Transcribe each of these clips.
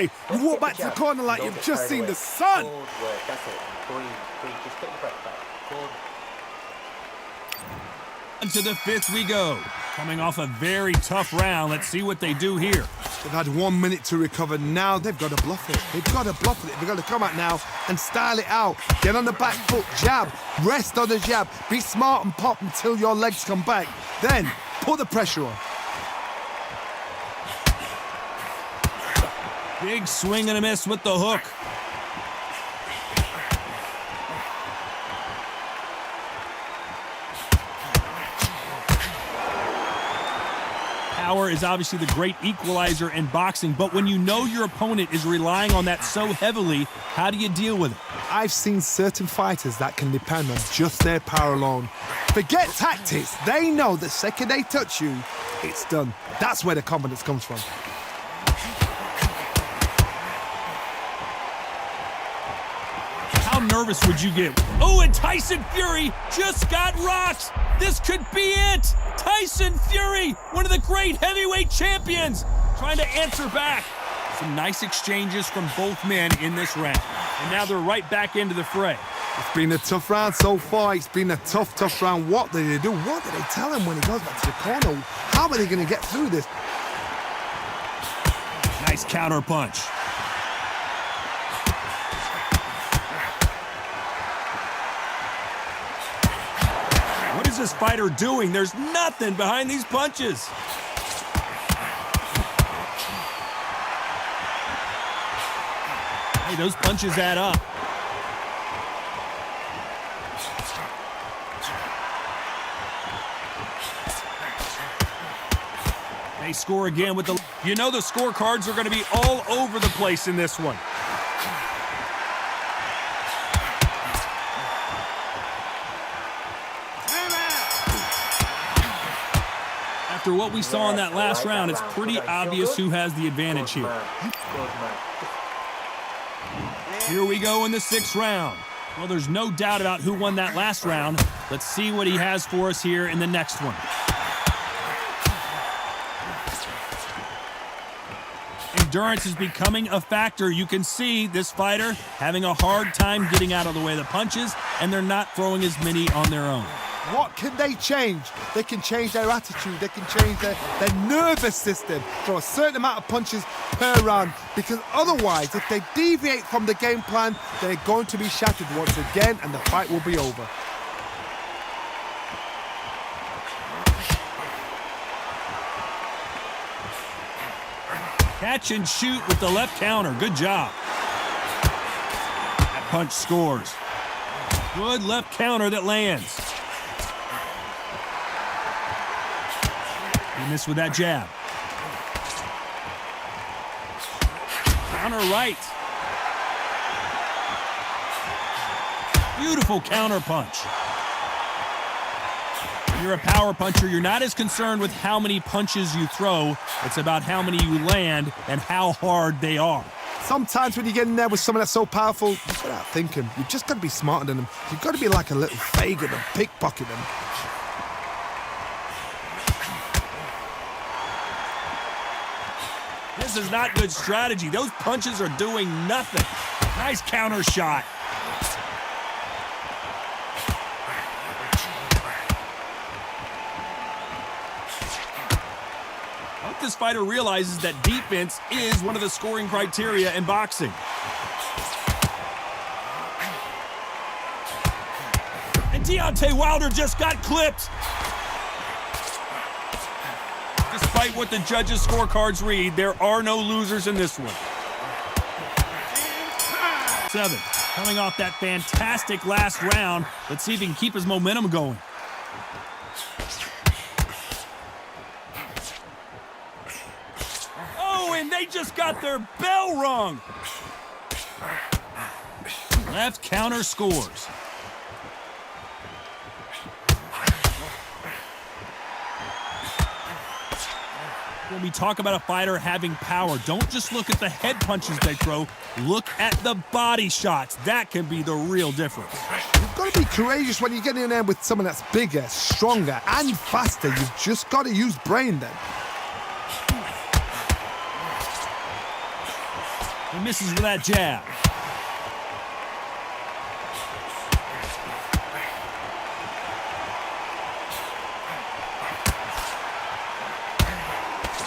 way. You walk back to the corner like you've just seen the sun. Good work, that's it. Breathe, just get your breath back. Good. To the fifth we go. Coming off a very tough round. Let's see what they do here. They've had 1 minute to recover. Now they've got to bluff it. They've got to bluff it. They've got to come out now and style it out. Get on the back foot, jab, rest on the jab. Be smart and pop until your legs come back. Then put the pressure on. Big swing and a miss with the hook. Power is obviously the great equalizer in boxing, but when you know your opponent is relying on that so heavily, how do you deal with it? I've seen certain fighters that can depend on just their power alone. Forget tactics. They know the second they touch you, it's done. That's where the confidence comes from. How nervous would you get? Oh, and Tyson Fury just got rocked. This could be it. Tyson Fury, one of the great heavyweight champions, trying to answer back. Some nice exchanges from both men in this round. And now they're right back into the fray. It's been a tough round so far. It's been a tough round. What do they do? What do they tell him when he goes back to the corner? How are they going to get through this? Nice counter punch. What is this fighter doing? There's nothing behind these punches. Hey, those punches add up. They score again with the... You know the scorecards are going to be all over the place in this one. After what we saw in that last round, it's pretty obvious who has the advantage here. Here we go in the sixth round. Well, there's no doubt about who won that last round. Let's see what he has for us here in the next one. Endurance is becoming a factor. You can see this fighter having a hard time getting out of the way of the punches, and they're not throwing as many on their own. What can they change? They can change their attitude. They can change their nervous system. Throw a certain amount of punches per round, because otherwise, if they deviate from the game plan, they're going to be shattered once again, and the fight will be over. Catch and shoot with the left counter. Good job. That punch scores. Good left counter that lands. He missed with that jab. Counter right. Beautiful counter punch. When you're a power puncher, you're not as concerned with how many punches you throw. It's about how many you land and how hard they are. Sometimes when you get in there with someone that's so powerful, you've got to outthink him. You've just got to be smarter than them. You've got to be like a little Fagin and pickpocket them. This is not good strategy. Those punches are doing nothing. Nice counter shot. I hope this fighter realizes that defense is one of the scoring criteria in boxing. And Deontay Wilder just got clipped. Despite what the judges' scorecards read, there are no losers in this one. 7. Coming off that fantastic last round. Let's see if he can keep his momentum going. Oh, and they just got their bell rung. Left counter scores. When we talk about a fighter having power, don't just look at the head punches they throw. Look at the body shots. That can be the real difference. You've got to be courageous when you get in there with someone that's bigger, stronger, and faster. You've just got to use brain then. He misses with that jab.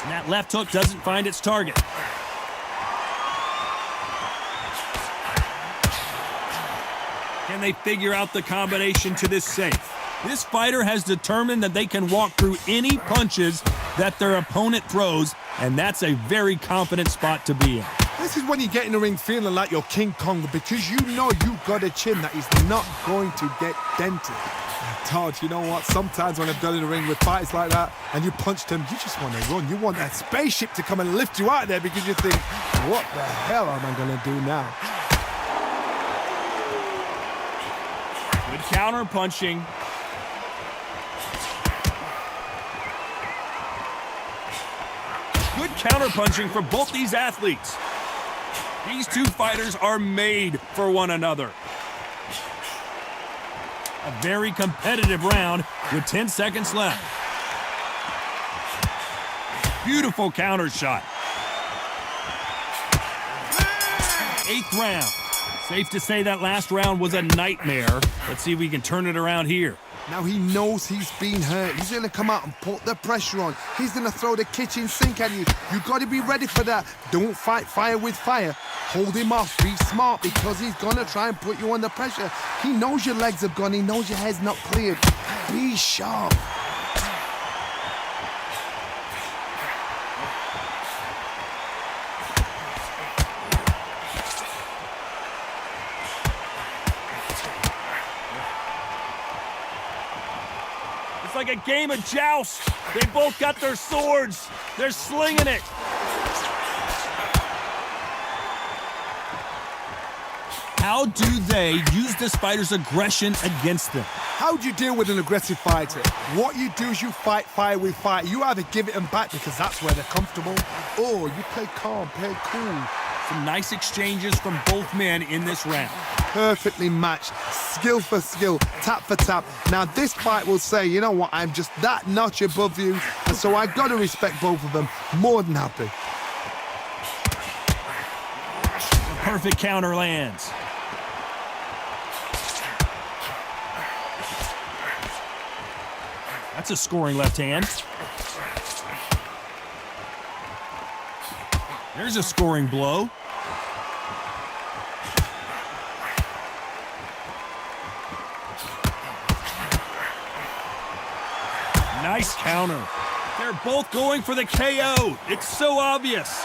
And that left hook doesn't find its target. Can they figure out the combination to this safe? This fighter has determined that they can walk through any punches that their opponent throws, and that's a very confident spot to be in. This is when you get in the ring feeling like you're King Kong because you know you've got a chin that is not going to get dented. Todd, you know what? Sometimes when I've done in the ring with fights like that and you punch them, you just want to run. You want that spaceship to come and lift you out of there because you think, what the hell am I going to do now? Good counter punching. Good counter punching for both these athletes. These two fighters are made for one another. A very competitive round with 10 seconds left. Beautiful counter shot. 8th round. Safe to say that last round was a nightmare. Let's see if we can turn it around here. Now he knows he's been hurt. He's going to come out and put the pressure on. He's going to throw the kitchen sink at you. You've got to be ready for that. Don't fight fire with fire. Hold him off. Be smart because he's going to try and put you under pressure. He knows your legs are gone. He knows your head's not cleared. Be sharp. It's like a game of joust. They both got their swords. They're slinging it. How do they use this fighter's aggression against them? How do you deal with an aggressive fighter? What you do is you fight fire with fire. You either give it them back because that's where they're comfortable, or you play calm, play cool. Some nice exchanges from both men in this round. Perfectly matched, skill for skill, tap for tap. Now this fight will say, you know what, I'm just that notch above you, and so I got to respect both of them. More than happy. A perfect counter lands. That's a scoring left hand. There's a scoring blow. Nice counter. They're both going for the KO. It's so obvious.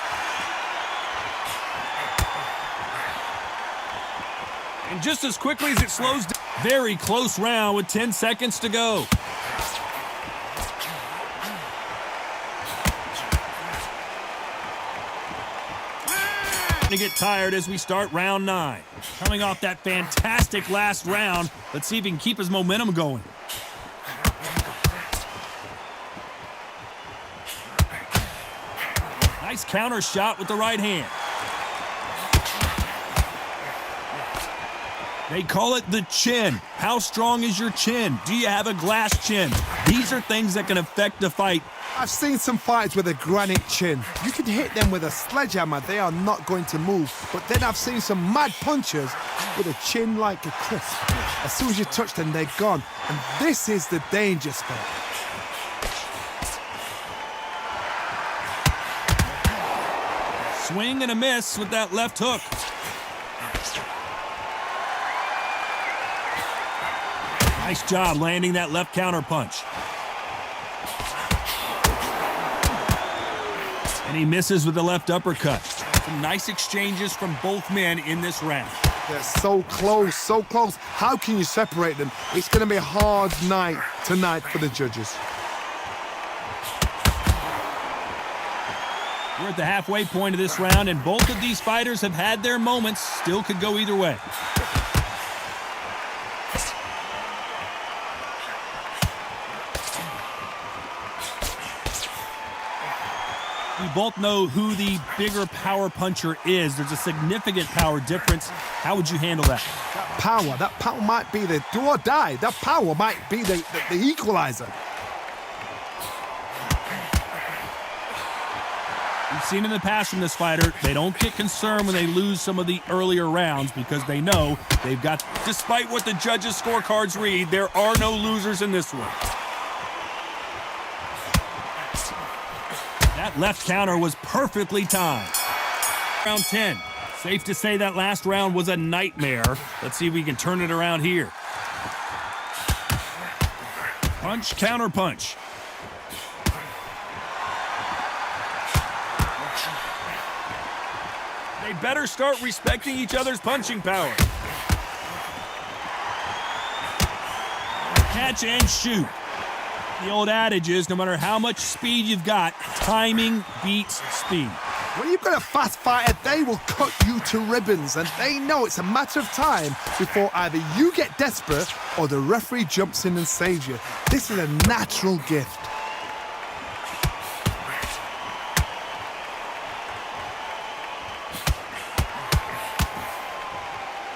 And just as quickly as it slows down, very close round with 10 seconds to go. To get tired as we start round 9. Coming off that fantastic last round, let's see if he can keep his momentum going. Nice counter shot with the right hand. They call it the chin. How strong is your chin? Do you have a glass chin? These are things that can affect the fight. I've seen some fights with a granite chin. You can hit them with a sledgehammer, they are not going to move. But then I've seen some mad punchers with a chin like a crisp. As soon as you touch them, they're gone. And this is the danger spot. Swing and a miss with that left hook. Nice job landing that left counter punch. And he misses with the left uppercut. Some nice exchanges from both men in this round. They're so close, so close. How can you separate them? It's going to be a hard night tonight for the judges. We're at the halfway point of this round, and both of these fighters have had their moments. Still could go either way. We both know who the bigger power puncher is. There's a significant power difference. How would you handle that? That power might be the do or die. That power might be the equalizer. We've seen in the past from this fighter, they don't get concerned when they lose some of the earlier rounds because they know they've got, despite what the judges' scorecards read, there are no losers in this one. That left counter was perfectly timed. Round 10. Safe to say that last round was a nightmare. Let's see if we can turn it around here. Punch, counter punch. They better start respecting each other's punching power. Catch and shoot. The old adage is no matter how much speed you've got, timing beats speed. When you've got a fast fighter, they will cut you to ribbons, and they know it's a matter of time before either you get desperate or the referee jumps in and saves you. This is a natural gift.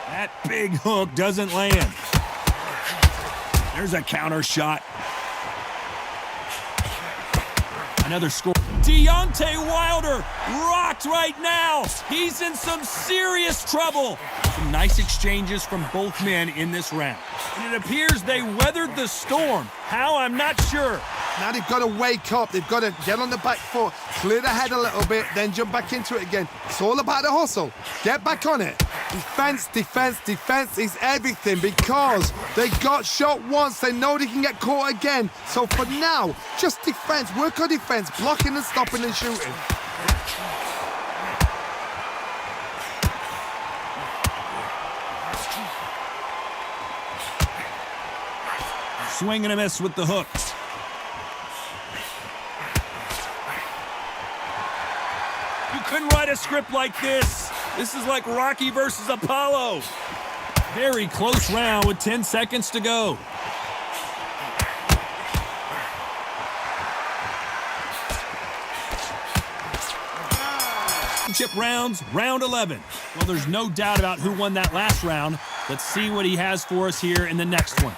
That big hook doesn't land. There's a counter shot. Another score. Deontay Wilder rocked right now. He's in some serious trouble. Some nice exchanges from both men in this round. And it appears they weathered the storm. How? I'm not sure. Now they've got to wake up. They've got to get on the back foot, clear the head a little bit, then jump back into it again. It's all about the hustle. Get back on it. Defense, defense, defense is everything because they got shot once. They know they can get caught again. So for now, just defense. Work on defense, blocking and stopping and shooting. Swing and a miss with the hook. You couldn't write a script like this. This is like Rocky versus Apollo. Very close round with 10 seconds to go. Championship rounds, round 11. Well, there's no doubt about who won that last round. Let's see what he has for us here in the next one.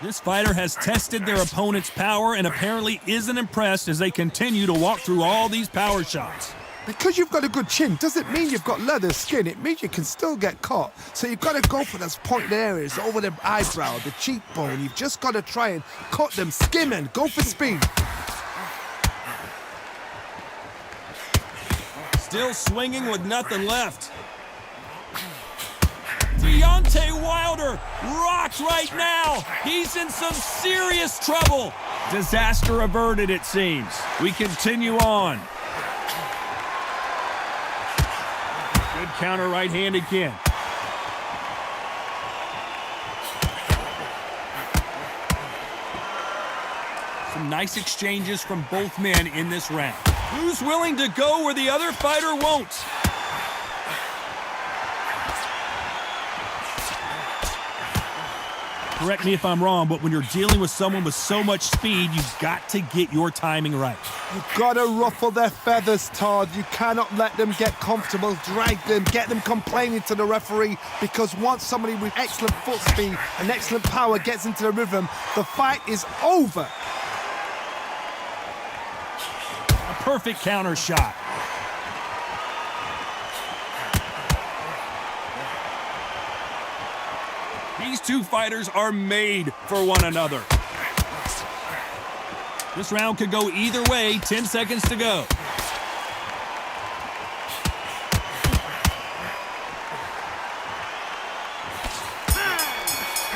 This fighter has tested their opponent's power and apparently isn't impressed as they continue to walk through all these power shots. Because you've got a good chin doesn't mean you've got leather skin. It means you can still get caught. So you've got to go for those pointed areas, over the eyebrow, the cheekbone. You've just got to try and cut them, skim and go for speed. Still swinging with nothing left. Deontay Wilder rocked right now. He's in some serious trouble. Disaster averted, it seems. We continue on. Good counter right hand again. Some nice exchanges from both men in this round. Who's willing to go where the other fighter won't? Correct me if I'm wrong, but when you're dealing with someone with so much speed, you've got to get your timing right. You've got to ruffle their feathers, Todd. You cannot let them get comfortable, drag them, get them complaining to the referee, because once somebody with excellent foot speed and excellent power gets into the rhythm, the fight is over. A perfect counter shot. These two fighters are made for one another. This round could go either way. 10 seconds to go.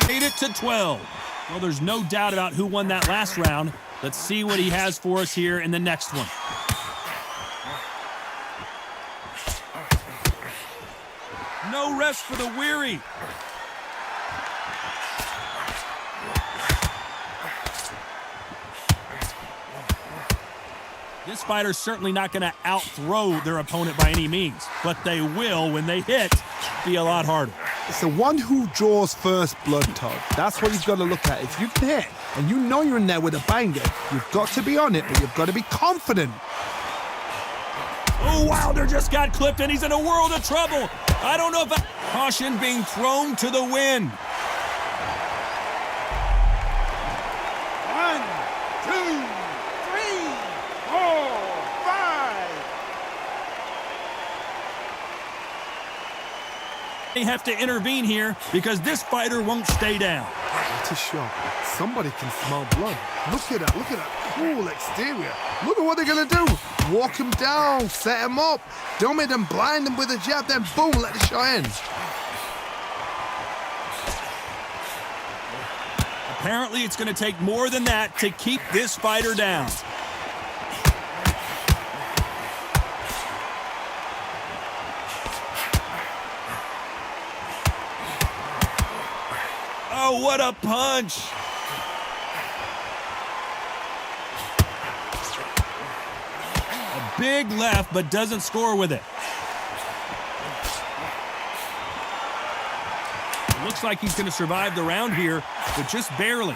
Made it to 12. Well, there's no doubt about who won that last round. Let's see what he has for us here in the next one. No rest for the weary. This fighter's certainly not going to out-throw their opponent by any means, but they will, when they hit, be a lot harder. It's the one who draws first blood, Todd. That's what you've got to look at. If you can hit, and you know you're in there with a banger, you've got to be on it, but you've got to be confident. Oh, Wilder just got clipped, and he's in a world of trouble. I don't know if caution being thrown to the wind. They have to intervene here because this fighter won't stay down. What a shot. Somebody can smell blood. Look at that cool exterior. Look at what they're going to do. Walk him down, set him up. Don't make them blind him with a jab, then boom, let the shot end. Apparently, it's going to take more than that to keep this fighter down. Oh, what a punch! A big left, but doesn't score with it. Looks like he's going to survive the round here, but just barely.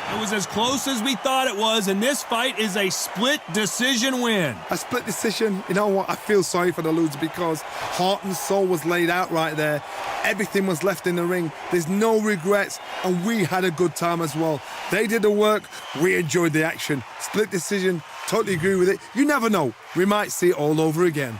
It was as close as we thought it was, and this fight is a split decision win. A split decision, you know what, I feel sorry for the loser because heart and soul was laid out right there. Everything was left in the ring. There's no regrets, and we had a good time as well. They did the work, we enjoyed the action. Split decision, totally agree with it. You never know, we might see it all over again.